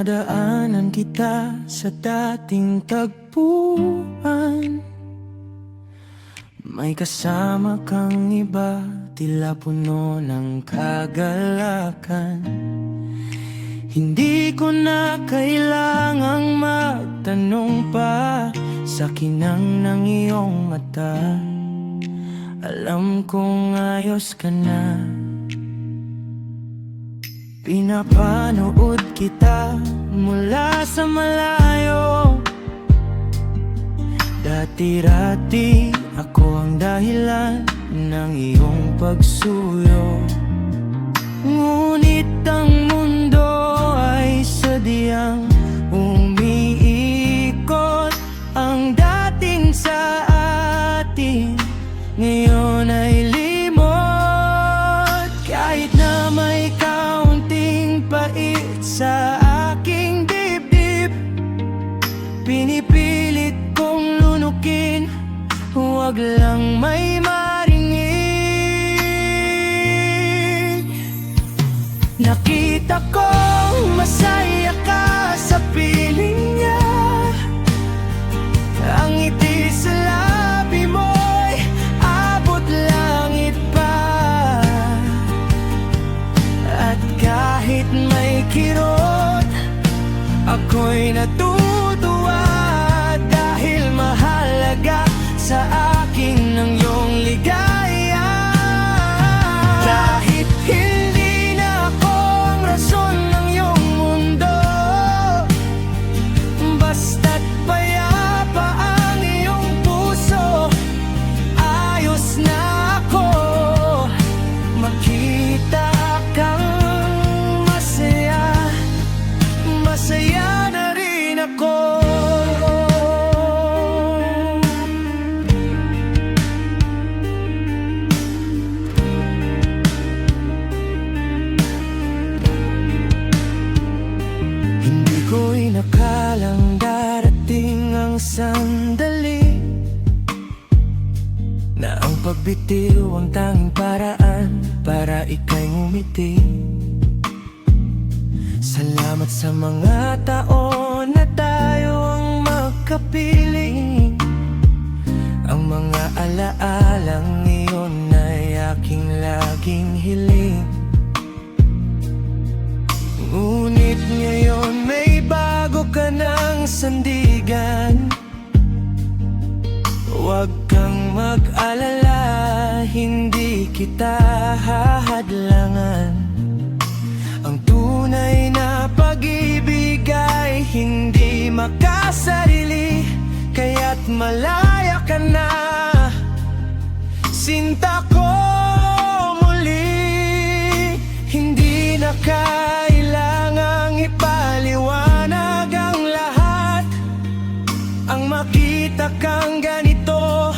Nadaanan kita sa dating tagpuan. May kasama kang iba, tila puno ng kagalakan. Hindi ko na kailangang magtanong pa sa kinang ng iyong mata. Alam kong ayos ka na. Pinapanood kita mula sa malayo. Dati-rati ako ang dahilan ng iyong pagsuyo. Ngunit ang mundo ay sadyang umiikot. Ang dating sa atin ngayon ay limot. Kahit na may kaunting pait sa aking dibdib, pinipilit kong lunukin, huwag lang may marinig. Nakita kong masaya ka sa piling niya. Ang ngiti sa labi mo'y abot langit pa. At kahit may kirot, ako'y natutuwa dahil mahalaga sa akin ang iyong ligaya. Kahit hindi na ako ang rason ng iyong mundo, basta't payapa ang iyong puso, ayos na ako. Makita kang masaya, masaya na rin ako. Hindi ko inakalang darating ang sandali na ang pagbitiw ang tanging paraan para ika'y ngumiti. Salamat sa mga taon na tayo ang magkapiling. Ang mga alaalang iyon ay aking laging hiling. Ngunit ngayon may bago ka ng sandigan. Huwag kang mag-alala, hindi kita hahadlangan. Ang tunay na pag-ibig ay hindi makasarili, kaya't malaya ka na, sinta ko muli. Hindi na kailangang ipaliwanag ang lahat. Ang makita kang ganito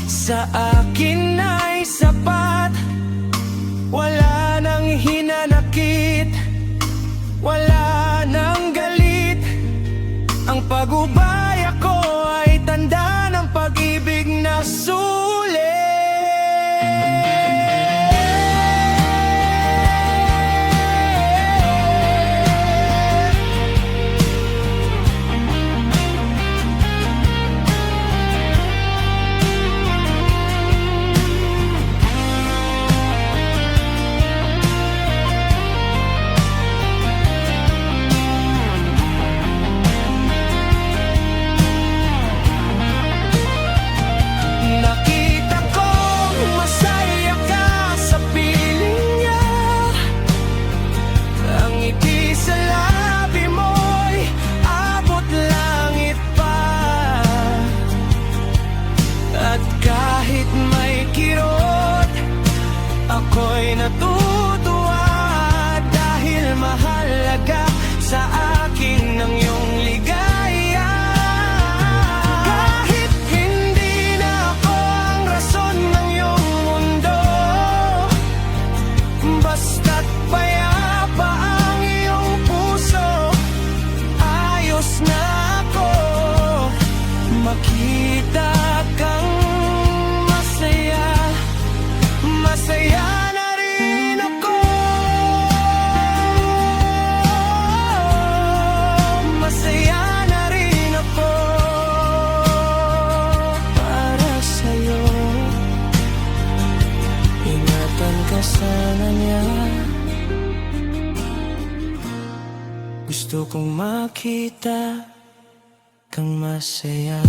sa akin ay sapat. Wala nang hinanakit, wala nang galit. Ang pag-ubaya ko ay tanda ng pag-ibig na sulit. sana niya. Gusto kong makita kang masaya.